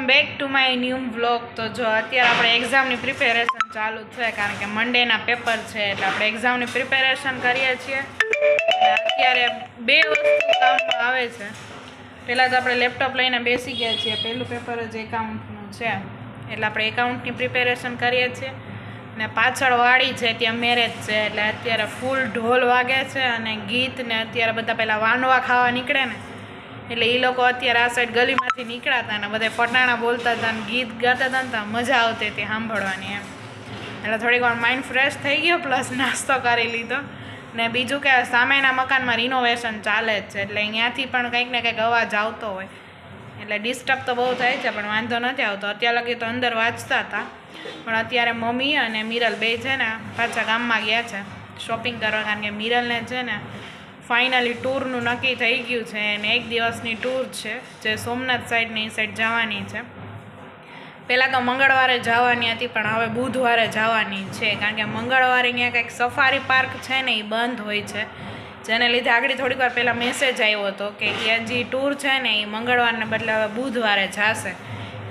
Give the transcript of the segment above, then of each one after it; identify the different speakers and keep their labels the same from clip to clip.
Speaker 1: Welcome back to my new vlog. તો જો અત્યારે આપણે એક્ઝામની પ્રિપેરેશન ચાલુ છે, કારણ કે મંડેના પેપર છે એટલે આપણે એક્ઝામની પ્રિપેરેશન કરીએ છીએ. અત્યારે બે વસ્તુ કામમાં આવે છે. પહેલાં તો આપણે લેપટોપ લઈને બેસી ગયા છીએ. પહેલું પેપર જ એકાઉન્ટનું છે એટલે આપણે એકાઉન્ટની પ્રિપેરેશન કરીએ છીએ. ને પાછળ વાડી છે ત્યાં મેરેજ છે એટલે અત્યારે ફૂલ ઢોલ વાગે છે અને ગીત ને અત્યારે બધા પહેલાં વાનવા ખાવા નીકળે ને એટલે એ લોકો અત્યારે આ સાઈડ ગલીમાંથી નીકળ્યા હતા ને બધા ફટાણા બોલતા હતા ને ગીત ગાતા હતા ને મજા આવતી હતી સાંભળવાની એમ. એટલે થોડીક વાર માઇન્ડ ફ્રેશ થઈ ગયો, પ્લસ નાસ્તો કરી લીધો. ને બીજું કે સામેના મકાનમાં રિનોવેશન ચાલે જ છે એટલે અહીંયાથી પણ કંઈક ને કંઈક અવાજ આવતો હોય એટલે ડિસ્ટર્બ તો બહુ થાય છે, પણ વાંધો નથી આવતો. અત્યાર લગી તો અંદર વાંચતા હતા, પણ અત્યારે મમ્મી અને મિરલ બે છે ને પાછા ગામમાં ગયા છે શોપિંગ કરવા, કારણ કે મિરલને છે ને ફાઇનલી ટૂરનું નક્કી થઈ ગયું છે અને એક દિવસની ટૂર છે જે સોમનાથ સાઈડની સાઈડ જવાની છે. પહેલાં તો મંગળવારે જવાની હતી પણ હવે બુધવારે જવાની છે, કારણ કે મંગળવારે અહીંયા કંઈક સફારી પાર્ક છે ને એ બંધ હોય છે, જેને લીધે આગળ થોડીક વાર પહેલાં મેસેજ આવ્યો હતો કે જે ટૂર છે ને એ મંગળવારને બદલે હવે બુધવારે જશે.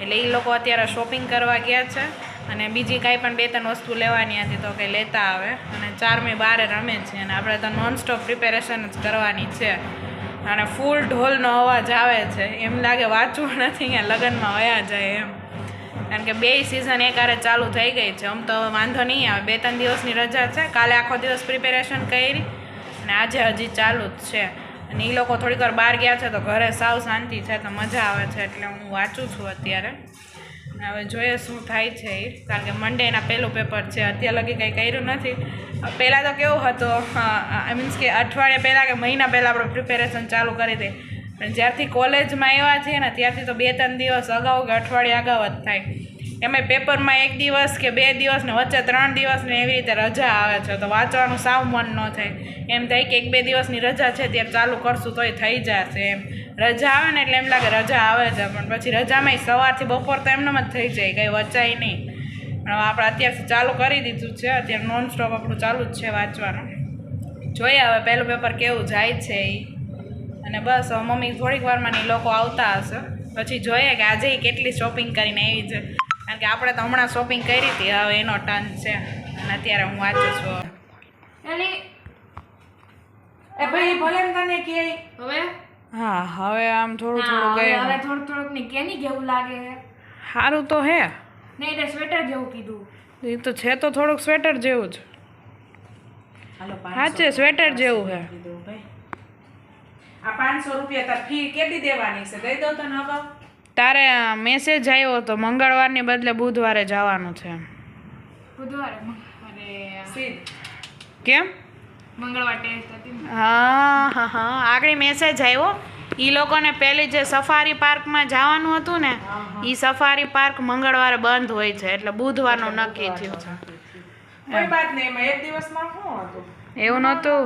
Speaker 1: એટલે એ લોકો અત્યારે શોપિંગ કરવા ગયા છે અને બીજી કાંઈ પણ 2-3 વસ્તુ લેવાની હતી તો કંઈ લેતા આવે અને 4મી બારે રમે છે અને આપણે તો નોનસ્ટોપ પ્રિપેરેશન જ કરવાની છે. અને ફૂલ ઢોલનો અવાજ આવે છે, એમ લાગે વાંચવું નથી અહીંયા લગ્નમાં વયા જાય એમ, કારણ કે 2 સિઝન એકારે ચાલુ થઈ ગઈ છે. આમ તો વાંધો નહીં આવે, 2-3 દિવસની રજા છે. કાલે આખો દિવસ પ્રિપેરેશન કરી અને આજે હજી ચાલુ જ છે. અને એ લોકો થોડીક વાર બહાર ગયા છે તો ઘરે સાવ શાંતિ છે તો મજા આવે છે, એટલે હું વાંચું છું અત્યારે. હવે જોઈએ શું થાય છે એ, કારણ કે મંડેના પહેલું પેપર છે. અત્યાર લગી કંઈ કર્યું નથી. પહેલાં તો કેવું હતું, મીન્સ કે અઠવાડિયા પહેલાં કે મહિના પહેલાં આપણે પ્રિપેરેશન ચાલુ કરી દઈએ, પણ જ્યારથી કોલેજમાં આવ્યા છીએ ને ત્યારથી તો 2-3 દિવસ અગાઉ કે અઠવાડિયા અગાઉ જ થાય. એમાંય પેપરમાં 1 દિવસ કે 2 દિવસ ને વચ્ચે 3 દિવસ ને એવી રીતે રજા આવે છે તો વાંચવાનું સાવ મન ન થાય. એમ થાય કે 1-2 દિવસની રજા છે ત્યારે ચાલુ કરશું તોય થઈ જશે એમ. રજા આવે ને એટલે એમ લાગે રજા આવે છે, પણ પછી રજામાંય સવારથી બપોર તો એમનેમ જ થઈ જાય, કંઈ વચાય નહીં. પણ આપણે અત્યારથી ચાલુ કરી દીધું છે, અત્યારે નોન સ્ટોપ આપણું ચાલુ જ છે વાંચવાનું. જોઈએ હવે પહેલું પેપર કેવું જાય છે એ. અને બસ હવે મમ્મી થોડીક વારમાં એ લોકો આવતા હશે પછી જોઈએ કે આજે કેટલી શોપિંગ કરીને આવી છે, કારણ કે આપણે તો હમણાં શોપિંગ કરી હતી, હવે એનો ટર્ન છે અને અત્યારે હું વાંચું છું.
Speaker 2: એ ભાઈ ભલે તને કે
Speaker 1: હવે હા હવે આમ થોડું
Speaker 2: હવે થોડુંક ને કેની કેવું લાગે
Speaker 1: સારું તો હે
Speaker 2: નહીં, એટલે સ્વેટર જેવું કીધું.
Speaker 1: એ તો છે તો થોડુંક સ્વેટર જેવું જ. હા છે સ્વેટર જેવું હે.
Speaker 2: આ 500 રૂપિયા તાર ફી કેટલી દેવાની છે દઈ દો તને અગાઉ.
Speaker 1: તારે મેસેજ આવ્યો હતો મંગળવારની બદલે બુધવારે જવાનું છે.
Speaker 2: બુધવારે? અરે
Speaker 1: કેમ?
Speaker 2: મંગળવાર ટેસ્ટ હતી.
Speaker 1: હા આગળ મેસેજ આવ્યો. એ લોકોને પહેલી જે સફારી પાર્કમાં જવાનું હતું ને એ સફારી પાર્ક મંગળવારે બંધ હોય છે એટલે બુધવારનું નક્કી થયું છે.
Speaker 2: કોઈ વાત નહીં, એમાં એક દિવસમાં શું હતું
Speaker 1: એવું નહોતું.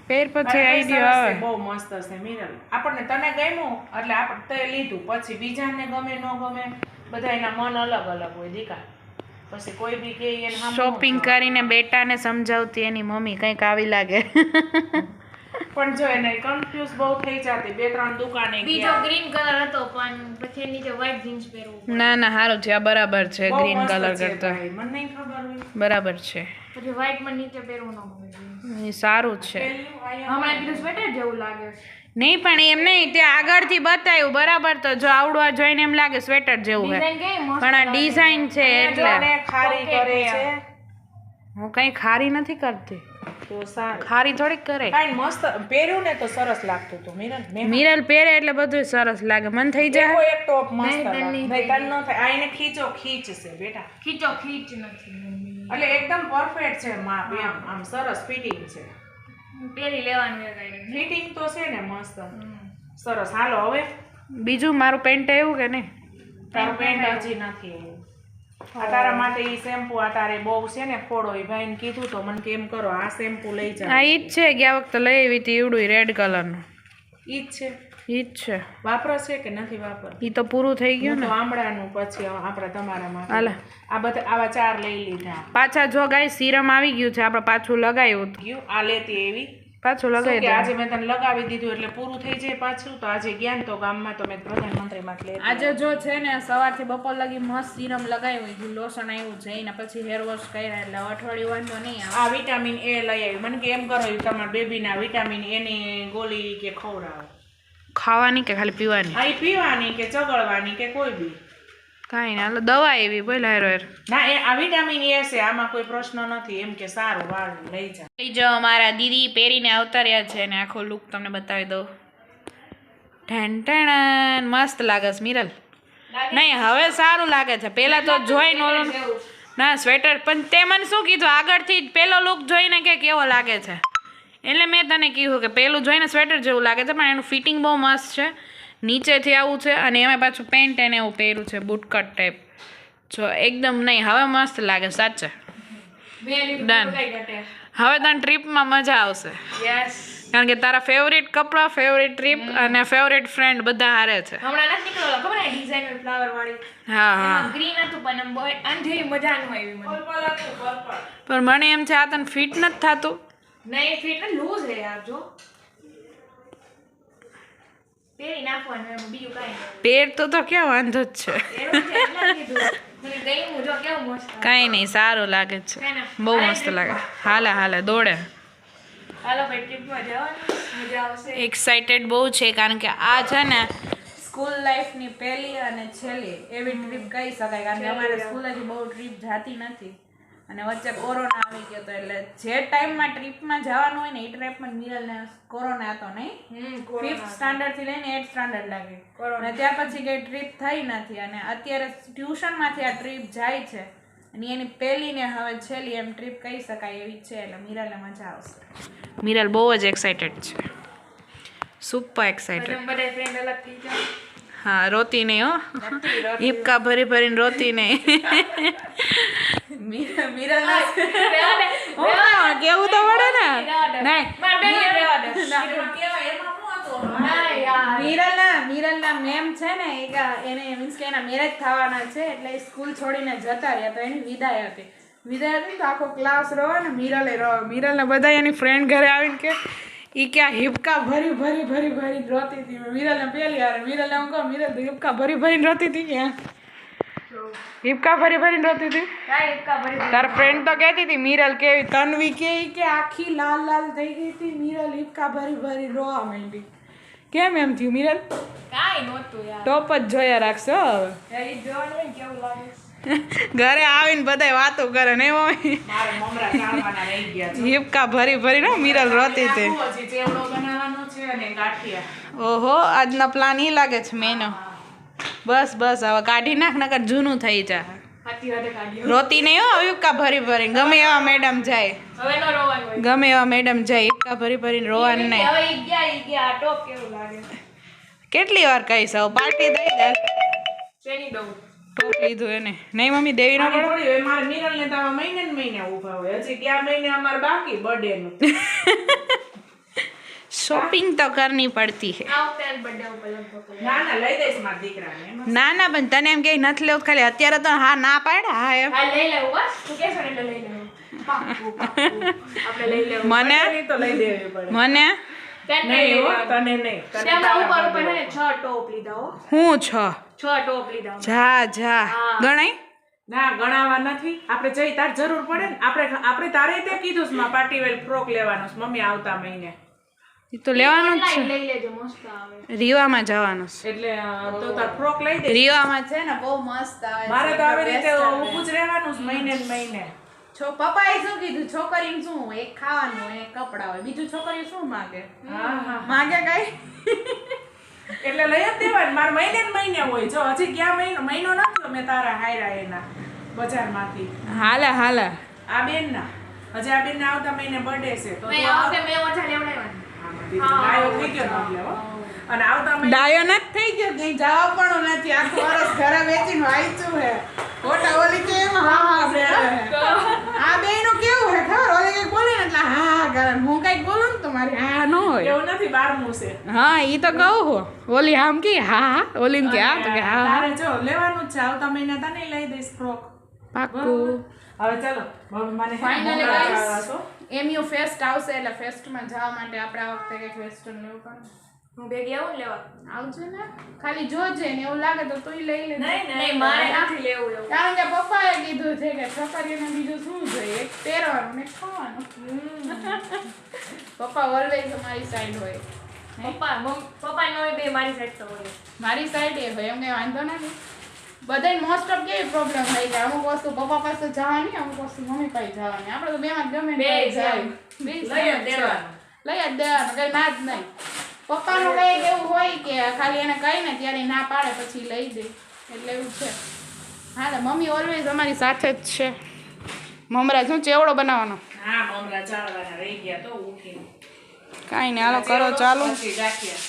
Speaker 1: પેર પછી આઈડિયો આવે.
Speaker 2: બહુ મસ્ત છે મિરલ. આપણને તને ગમ્યું એટલે આપણે તે લીધું, પછી બીજાને ગમે ન ગમે બધાયના મન અલગ અલગ હોય દીકા. પછી કોઈ બી કે એને
Speaker 1: શોપિંગ કરીને બેટાને સમજાવતી એની મમ્મી કંઈક આવી લાગે.
Speaker 2: પણ જો એને કન્ફ્યુઝ બહુ થઈ જતી. 2-3 દુકાને
Speaker 3: બીજો ગ્રીન કલર હતો પણ પછી નીચે વ્હાઈટ જીન્સ પહેરવું.
Speaker 1: ના સારું છે, આ બરાબર છે. ગ્રીન કલર કરતો
Speaker 2: મને નહીં ખબર હોય.
Speaker 1: બરાબર છે,
Speaker 3: પછી વ્હાઈટ માં નીચે પહેરવું ન ગમે.
Speaker 1: એ સારું છે.
Speaker 3: હમણાં કીધું સ્વેટર જેવું લાગે.
Speaker 1: નહીં પણ એમ નહીં, તે આગળથી બતાવ્યું બરાબર, તો જો આવડવા જોઈને એમ લાગે સ્વેટર જેવું છે,
Speaker 3: ડિઝાઇન કેવી મસ્ત
Speaker 1: પણ આ ડિઝાઇન છે એટલે
Speaker 2: ખારી કરે છે.
Speaker 1: હું કંઈ ખારી નથી કરતી,
Speaker 2: તો સારું.
Speaker 1: ખારી થોડીક કરે.
Speaker 2: કાઈ મસ્ત પહેર્યું ને તો સરસ લાગતું હતું મિરલ.
Speaker 1: મિરલ પહેરે એટલે બધું સરસ લાગે, મન થઈ જાય.
Speaker 2: એવો એક ટોપ મસ્ત
Speaker 3: નહીં,
Speaker 2: લાગે.
Speaker 3: નહીં,
Speaker 2: નહીં તન ન થાય. આ એને ખીચો ખીચ છે બેટા,
Speaker 3: ખીચો ખીચ નથી.
Speaker 2: એટલે એકદમ પરફેક્ટ છે માપ એમ. આમ સરસ ફિટિંગ છે.
Speaker 3: પહેરી લેવાનું એ કાંઈ
Speaker 2: ફિટિંગ તો છે ને મસ્ત સરસ. હાલો હવે
Speaker 1: બીજું મારું પેન્ટ એવું કે નહીં?
Speaker 2: તારું પેન્ટ હજી નથી એવું. આ તારા માટે ઈ શેમ્પુ આ તારે બહુ છે ને ફોડો, એ ભાઈને કીધું તો મને કેમ કરો આ શેમ્પુ લઈ જાવ.
Speaker 1: હા ઈ જ છે, ગયા વખતે લઈ આવી હતી એવડું રેડ કલરનું.
Speaker 2: ઈ જ છે.
Speaker 1: ઈ જ છે.
Speaker 2: વાપરો છે કે નથી વાપર?
Speaker 1: ઈ તો પૂરું થઈ ગયું ને.
Speaker 2: તો આમળાનું પછી આપણે તમારા માટે
Speaker 1: હાલે
Speaker 2: આ બધા આવા 4 લઈ લીધા.
Speaker 1: પાછા જો ગાય સિરમ આવી ગયું છે, આપણે પાછું લગાવ્યું હતું.
Speaker 2: આ લેતી એવી
Speaker 1: પાછું
Speaker 2: શું
Speaker 1: લગાવી
Speaker 2: કે
Speaker 1: દે.
Speaker 2: આજે મેં તને લગાવી દીધું એટલે પૂરું થઈ જાય પાછું. તો આજે ગયા ને તો ગામમાં તો મેં પ્રધાનમંત્રીમાં જ લેતી
Speaker 1: આજે જો છે ને સવારથી બપોર લગી મસ્ત સીરમ લગાવ્યું, લોશન આવ્યું છે ને પછી હેર વોશ કર્યા એટલે અઠવાડિયું વાંધો નહીં આવે.
Speaker 2: આ વિટામિન એ લઈ આવી. મને કે એમ કરો તમારા બેબીના વિટામિન એ ની ગોળી કે ખવડાવો.
Speaker 1: ખાવાની કે ખાલી પીવાની?
Speaker 2: આ ઈ પીવાની કે ચગળવાની કે કોઈ બી
Speaker 1: કાંઈ ના, હાલો દવા એવી બોલ હેરો હેર.
Speaker 2: ના. એ આ વિટામિન એ છે, આમાં કોઈ પ્રશ્ન નથી. એમ કે સારું વાળ લઈ જા.
Speaker 1: લઈ જાઓ, મારા દીદી પહેરીને અવતાર્યા છે ને આખો લુક તમને બતાવી દઉં. ઠેણ ઠેણ મસ્ત લાગે છે મિરલ. નહીં હવે સારું લાગે છે. પહેલા તો જોઈને ઓલું ના સ્વેટર, પણ તે મને શું કીધું આગળથી જ પહેલો લુક જોઈને કે કેવો લાગે છે, એટલે મેં તને કીધું કે પહેલું જોઈને સ્વેટર જેવું લાગે છે, પણ એનું ફિટિંગ બહુ મસ્ત છે. નીચેથી આવું છે અને એમાં પાછું પેન્ટ એને એવું પહેર્યું છે બુટકટ ટાઈપ. જો એકદમ નહીં હવે મસ્ત લાગે સાચે. ડન. હવે તને ટ્રીપમાં મજા આવશે
Speaker 3: યસ.
Speaker 1: કારણ કે તારા ફેવરિટ કપડાં, ફેવરિટ ટ્રીપ અને ફેવરિટ ફ્રેન્ડ બધા હારે છે.
Speaker 3: હમણાં નથી નીકળેલો ખબર ને ડિઝાઇનર ફ્લાવર વાળી.
Speaker 1: હા હા,
Speaker 3: ગ્રીન હતું પણ આમ બોય આંધી મજા ન આવી મને.
Speaker 1: પણ મને એમ છે આ તને ફિટ નથી થતું.
Speaker 3: નહીં ફિટ ને લૂઝ હે યાર જો. પહેરી નાખવાનું એમ બીજું કાંઈ નહીં.
Speaker 1: પેટ તો ક્યાં વાંધો જ છે.
Speaker 3: એનું છે એટલે જ કીધું. મને ગયું જો કેવું મસ્ત.
Speaker 1: કાંઈ નહીં, સારું લાગે છે, બહુ મસ્ત લાગે. હાલે હાલે દોડે.
Speaker 3: હાલો ભાઈ ટ્રીપમાં જવાનું મજા આવશે.
Speaker 1: એક્સાઇટેડ બહુ છે કારણ કે આ છે ને સ્કૂલ લાઈફની પહેલી અને છેલ્લી એવી ટ્રીપ કહી શકાય, કારણ કે અમારે સ્કૂલેથી બહુ ટ્રીપ જાતી નથી અને વચ્ચે કોરોના આવી ગયો હતો, એટલે જે ટાઈમમાં ટ્રીપમાં જવાનું હોય ને એ ટાઈપમાં મિરલને કોરોના હતો નહીં. 5th સ્ટાન્ડર્ડથી લઈને 8th સ્ટાન્ડર્ડ લાગી અને ત્યાર પછી કંઈ ટ્રીપ થઈ નથી અને અત્યારે ટ્યુશનમાંથી આ ટ્રીપ જાય છે અને એની પહેલી ને હવે છેલ્લી એમ ટ્રીપ કહી શકાય એવી છે, એટલે મિરલને મજા આવશે. મિરલ બહુ જ એક્સાઇટેડ છે, સુપર એક્સાઇટેડ.
Speaker 3: બધા ફ્રેન્ડ અલગ થઈ જાય.
Speaker 1: હા, રોતી નહીં હો, હિપકા ભરી ભરીને રોતી નહીં. મિરલ કેવું તો પડે ને. મિરલના મેમ છે ને એને મીન્સ કે એના મેરેજ થવાના છે એટલે એ સ્કૂલ છોડીને જતા રહ્યા તો એની વિદાય હતી. વિદાય હતી તો આખો ક્લાસ રોવે ને મિરલે રોવે. મિરલને બધા એની ફ્રેન્ડ ઘરે આવીને કે ઈ ક્યાં હિપકા ભરી ભરી ભરી ભરી રોતી હતી. મિરલને પેલી વાર મિરલને હું કહું મિરલ તો હિપકા ભરી ભરીને રોતી હતી. ક્યાં હિપકા ભરી ભરીને રોતી હતી? તારા ફ્રેન્ડ તો કહેતી હતી મિરલ કેવી તન્વી કે આખી લાલ લાલ થઈ ગઈ હતી, મિરલ હિપકા ભરી ભરી રોવા માંડી. કેમ એમ થયું મિરલ?
Speaker 3: કાંઈ નહોતું યાર.
Speaker 1: ટોપ જ જોયા રાખશો હવે.
Speaker 3: એ જોવાનું હોય ને કેવું લાગે.
Speaker 1: ઘરે આવીને બધા વાતો કરે ને મમ્મી
Speaker 2: મારે મમરા ચાળવાના રહી ગયા છે.
Speaker 1: હિપકા ભરી ભરી મિરલ રોતી હતી.
Speaker 2: હજી ચેવડો બનાવવાનો છે અને ગાંઠિયા.
Speaker 1: ઓહો, આજનો પ્લાન ઈ લાગે છે મેનો. બસ બસ હવે કાઢી નાખ નકર જૂનું થઈ જાય.
Speaker 3: હાથી હાથે કાઢ્યો.
Speaker 1: રોતી નહીં હો હિપકા ભરી ભરી. ગમે એવા મેડમ જાય,
Speaker 3: હવે નો રોવાનું હોય.
Speaker 1: ગમે એવા મેડમ જાય હિપકા ભરી ભરીને રોવાનું નહીં.
Speaker 3: હવે ઈ ગયા ટોપ કેવું લાગે.
Speaker 1: કેટલી વાર કહીશ હવે પાર્ટી દઈ દે.
Speaker 3: શેની દઉં?
Speaker 1: ટોપ લીધું એને. નહીં મમ્મી દેવી ન
Speaker 2: આની
Speaker 1: પડે.
Speaker 2: થોડી હોય, મારે મિરલને તો આવા મહિને ને મહિને ઊભા હોય. હજી ક્યાં મહિને અમારે બાકી બર્થડે નું.
Speaker 1: શોપિંગ તો કરની પડતી હે.
Speaker 3: આ વખતે બર્થડે ઉપર લગભગ.
Speaker 2: ના ના લઈ દઈશ મારા દીકરાને. એમાં
Speaker 1: ના ના પણ તને એમ કે નથી લેવું ખાલી અત્યારે તો હા ના પાડે. હા એમ
Speaker 3: હા લઈ લેવું બસ. તું કહેશો ને એટલે લઈ લેવું. પાક્કું, પાક્કું. આપણે લઈ લેવું.
Speaker 1: મને
Speaker 2: બર્થડેની તો લઈ દેવી પડે.
Speaker 1: મને
Speaker 2: નહીં હો, તને નહીં. તને
Speaker 3: તેમાં
Speaker 2: તારા
Speaker 3: ઉપર ઉપર
Speaker 2: birthday.
Speaker 3: હે ને 6 ટોપ લીધા હો.
Speaker 1: હું છ
Speaker 3: 6 ટોપ લીધા.
Speaker 1: જા જા
Speaker 3: હા.
Speaker 1: ગણાય.
Speaker 2: ના ગણાવા નથી. આપણે જઈ તાર જરૂર પડે ને. આપણે તારે તે કીધું છે માં પાર્ટી વેર ફ્રોક લેવાનો છે મમ્મી આવતા મહિને.
Speaker 1: એ તો લેવાનું જ
Speaker 3: Online લઈ લેજો મસ્ત આવે.
Speaker 1: છે. રીવામાં જવાનું છે.
Speaker 2: એટલે તો તાર ફ્રોક લઈ દે.
Speaker 1: રીવામાં છે ને બહુ મસ્ત આવે.
Speaker 2: મારે તો આવી રીતે ઊભું જ રહેવાનું છે મહિને ને મહિને.
Speaker 1: પપ્પાએ શું કીધું છોકરીને શું એક ખાવાનું એક કપડા હોય, બીજું છોકરી શું માંગે?
Speaker 2: હા હા.
Speaker 1: માંગે કઈ?
Speaker 2: એટલે લઈ જ દેવાનું. મારે મહિને ને મહિને હોય. જો હજી ક્યાં મહિનો નથી મેં તારા હાયરા એના બજારમાંથી.
Speaker 1: હાલે હાલે.
Speaker 2: આ બેન ના હજી આ બેન ના આવતા મહિને બર્થડે છે તો
Speaker 3: મેં
Speaker 2: તું
Speaker 3: આ
Speaker 2: આવ.
Speaker 3: વખતે મેં ઓછા લેવડાવ્યા.
Speaker 2: ડાયો થઈ ગયો એટલે હો. અને આવતા મહિને
Speaker 1: ડાયો નથી થઈ ગયો કઈ જવા પણ નથી. આખું વર્ષ ઘરે વેચીને વાંચ્યું હે. ખોટા ઓલી કેમ હા હા બે આ બેયનું કેવું હે ખબર? ઓલી કઈક બોલે ને એટલે હા હા કરે. હું કઈક બોલું ને તો મારી હા ન હોય.
Speaker 2: એવું નથી 12મું છે.
Speaker 1: હા ઈ તો કહું હો. ઓલી આમ કે હા હા, ઓલી કે હા તો કે હા હા.
Speaker 2: તારે જો લેવાનું જ છે આવતા મહિને તને લઈ દઈશ ફ્રોક.
Speaker 1: પાક્કું.
Speaker 2: હવે ચાલો મને
Speaker 1: Finally
Speaker 2: મોકલાવા
Speaker 1: guys,
Speaker 2: છો.
Speaker 1: MU ફેસ્ટ આવશે એટલે ફેસ્ટમાં જવા માટે આપણે આ વખતે કંઈક વેસ્ટર્ન લેવું પડે.
Speaker 3: હું ભેગી આવું ને લેવા
Speaker 1: આવજે ને, ખાલી જોજે ને એવું લાગે તો તુંય લઈ લે.
Speaker 3: નહીં મારે નથી લેવું એવું
Speaker 1: કારણ કે પપ્પાએ કીધું છે કે છોકરીઓને બીજું શું જોઈએ, એક પહેરવાનું ને એક ખાવાનું. પપ્પા ઓલવેઝ અમારી સાઈડ હોય.
Speaker 3: પપ્પા નો બે મારી સાઈડ તો હોય
Speaker 1: મારી સાઈડ એ હોય, એમ કંઈ વાંધો નથી. બધાય મોસ્ટ ઓફ કેવી પ્રોબ્લેમ થઈ કે અમુક વસ્તુ પપ્પા પાસે જવાની, અમુક વસ્તુ મમ્મી પાસે જવાની. આપણે તો બેમાં ગમે ને
Speaker 3: બે
Speaker 1: જાય. બે
Speaker 2: લઈ જ
Speaker 1: સાઈડ છે.
Speaker 2: દેવાનું.
Speaker 1: લઈ જ દેવાનું, કઈ ના જ નહીં. પપ્પાનું કંઈક એવું હોય કે ખાલી એને કહી ને ત્યારે ના પાડે પછી લઈ દે, એટલે એવું છે. હા તો મમ્મી ઓલવેઝ અમારી સાથે જ છે. મમરા શું ચેવડો બનાવવાનો?
Speaker 2: હા મમરા ચાળવાના રહી ગયા તો ઉઠીને
Speaker 1: કાંઈ નહીં, હાલો કરો ચાલુ.
Speaker 2: પછી ગાંઠિયા.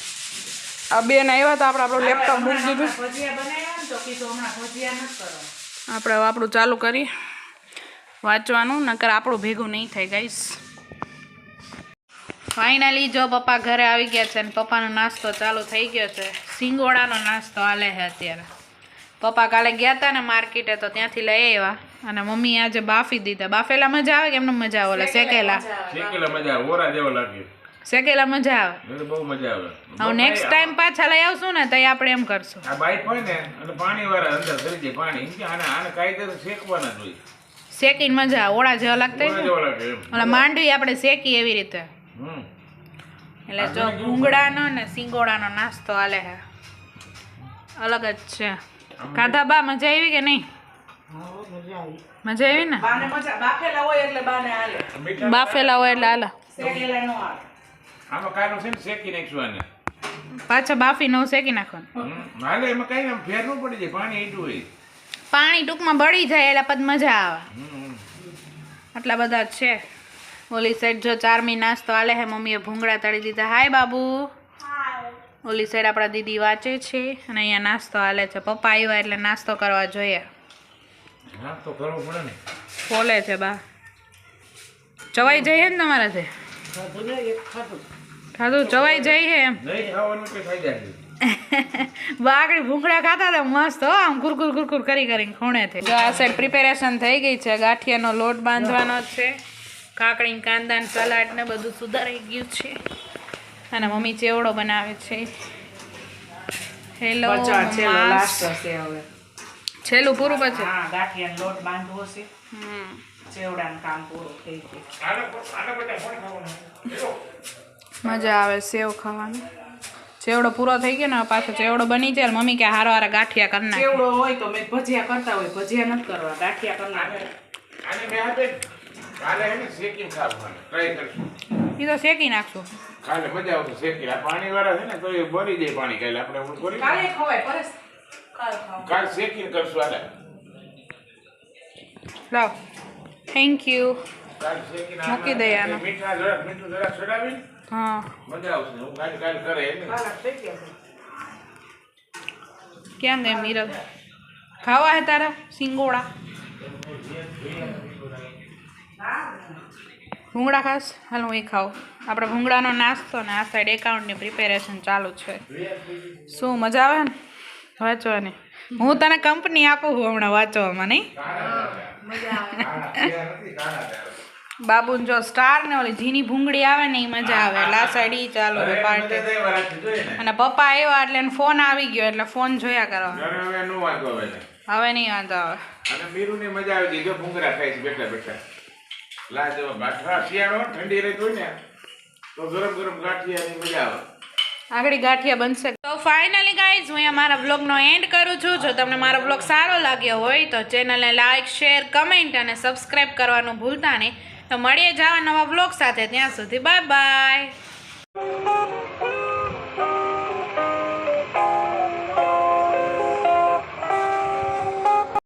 Speaker 1: આ બેન આવ્યા તો આપણે આપણું લેપટોપ મૂકી દીધું.
Speaker 2: ભજીયા બનાવ્યા ને તો કીધું હમણાં ભજીયા નથી કરવા.
Speaker 1: આપણે હવે આપણું ચાલુ કરીએ વાંચવાનું, નકર આપણું ભેગું નહીં થાય ગાઈસ. ફાઇનલી જો પપ્પા ઘરે આવી ગયા છે ને પપ્પાનો નાસ્તો ચાલુ થઈ ગયો છે. સિંગોડાનો નાસ્તો હાલે છે અત્યારે. પપ્પા કાલે ગયા હતા ને માર્કેટે તો ત્યાંથી લઈ આવ્યા અને મમ્મી આજે બાફી દીધા. બાફેલા મજા આવે કે એમને મજા આવે? ઓલા શેકેલા
Speaker 4: શેકેલા મજા આવે, ઓરા જેવો લાગે.
Speaker 1: શેકેલા મજા આવે.
Speaker 4: મને બહુ મજા આવે.
Speaker 1: હવે નેક્સ્ટ ટાઈમ પાછા લઈ આવશું ને તો આપણે એમ કરશું.
Speaker 4: આ બાઈક હોય ને અને પાણી વાળા અંદર કરી દે પાણી, એમ કે આને કાયદેસર શેકવાના જ હોય.
Speaker 1: શેકીને મજા આવે, ઓળા જેવા લાગતા
Speaker 4: ઓરા
Speaker 1: ને
Speaker 4: જેવો લાગે એમ.
Speaker 1: ઓલા માંડવી આપણે શેકી એવી રીતે.
Speaker 4: હમ.
Speaker 1: એટલે જો ભૂંગળાનો ને સિંગોડાનો નાસ્તો હાલે છે, અલગ જ છે. ખાધા બા મજા આવી કે નહીં? મજા આવી ને?
Speaker 2: બાને મજા બાફેલા હોય એટલે બાને હાલે.
Speaker 4: મીઠા
Speaker 1: બાફેલા હોય એટલે હાલે.
Speaker 2: શેકેલા નો હાલે.
Speaker 4: આમાં કાયનો છે ને શેકી નાખશું આને.
Speaker 1: પાછા બાફી નવું શેકી નાખવાનું.
Speaker 4: હાલે એમાં કઈ આમ ફેર ન પડી જાય, પાણી એટલું હોય.
Speaker 1: પાણી ટૂંકમાં બળી જાય એટલે પછી મજા આવે.
Speaker 4: હમ.
Speaker 1: આટલા બધા જ છે. ઓલી સાઈડ જો ચારમી નાસ્તો હાલે છે, મમ્મીએ ભૂંગળા તળી દીધા. હાય બાબુ. ઓલી સાઈડ આપણા દીદી વાંચે છે અને અહીંયા નાસ્તો હાલે છે. પપ્પા આવ્યા એટલે નાસ્તો કરવા જોઈએ.
Speaker 4: હા તો કરવું પડે ને.
Speaker 1: ખોલે છે બા. ચવાઈ જઈએ ને તમારાથી? ખાધું ચવાઈ જાય છે એમ?
Speaker 4: નહીં ખાવાનું કે ખાઈ જાય.
Speaker 1: બાગડી ભૂંગળા ખાતા હતા મસ્ત હો, આમ કુરકુર કુરકુર કરી કરીને ખૂણેથી. જો આ સાઈડ પ્રિપેરેશન થઈ ગઈ છે, ગાંઠિયાનો લોટ બાંધવાનો છે, કાકડી કાંદા ને સલાડ ને બધું સુધારાઈ ગયું છે અને મમ્મી ચેવડો બનાવે છે. હેલો
Speaker 2: બચા છેલ્લો લાસ્ટ હશે હવે.
Speaker 1: છેલ્લું પૂરું પછી.
Speaker 2: હા ગાંઠિયાનો લોટ બાંધવો છે.
Speaker 1: હમ.
Speaker 2: ચેવડાનું કામ પૂરું થઈ ગયું.
Speaker 4: આને બધા કોણ ખાવાનું?
Speaker 1: મજા આવે સેવ ખાવાની. ચેવડો પૂરો થઈ ગયો ને પાછો ચેવડો બની જાય. મમ્મી કે હારો હારા ગાંઠિયા કરી નાખ.
Speaker 2: ચેવડો હોય તો મેં ભજીયા કરતા હોય, ભજીયા નથી કરવા, ગાંઠિયા કરી નાખે.
Speaker 4: આને મેં આપે કાલે હે ને શેકીને ખાવાનું ટ્રાય કરશું.
Speaker 1: એ તો શેકી નાખશું.
Speaker 4: કાલે મજા આવશે શેકી. આ પાણી વાળા છે ને તો એ બળી જાય પાણી. કાલે આપણે ઓલું કરી
Speaker 2: કાલે ખવાય પરેશ. કાલ ખાવ.
Speaker 4: કાલ શેકીને કરશું. હાલે
Speaker 1: લાવ. Thank you.
Speaker 4: કાલ શેકીને
Speaker 1: મૂકી દઈએ આને.
Speaker 4: મીઠું જરાક ચડાવીને
Speaker 1: હા
Speaker 4: મજા આવશે. હું કાલ કરે એને
Speaker 2: કાલ થઈ ગયા છે.
Speaker 1: ક્યાં ગઈ મીરલ? ખાવા હે તારા સિંગોડા? ભૂંગળા ખાસ? હાલ હું એ ખાઉં. આપણે ભૂંગળાનો નાસ્તો ને આ સાઈડ એકાઉન્ટની પ્રિપેરેશન ચાલુ છે. શું મજા આવે ને વાંચવાની? હું તને કંપની આપું છું હમણાં વાંચવામાં, નહીં? બાબુને જો સ્ટાર ને ઓલી ઝીની ભૂંગળી આવે ને એ મજા આવે. એટલે આ સાઈડ ઈ ચાલુ છે પાર્ટી. અને પપ્પા આવ્યા એટલે એને ફોન આવી ગયો એટલે ફોન જોયા કરવાનો.
Speaker 4: હવે નો વાંધો આવે છે.
Speaker 1: હવે નહીં વાંધો આવે.
Speaker 4: અને મીરુને મજા આવી ગઈ. જો ભૂંગળા ખાય છે બેઠા બેઠા. લાજવા ગાંઠિયા શિયાળો ઠંડી રહી હોય ને તો ગરમ ગરમ ગાંઠિયાની મજા આવે.
Speaker 1: આગળ ગાંઠિયા બનશે. તો ફાઇનલી ગાઈઝ હું અહીંયા મારા વ્લોગનો એન્ડ કરું છું. જો તમને મારો વ્લોગ સારો લાગ્યો હોય તો ચેનલને લાઇક, શેર, કમેન્ટ અને સબસ્ક્રાઈબ કરવાનું ભૂલતા નહીં. તો મળીએ જવા નવા વ્લોગ સાથે. ત્યાં સુધી બાય બાય.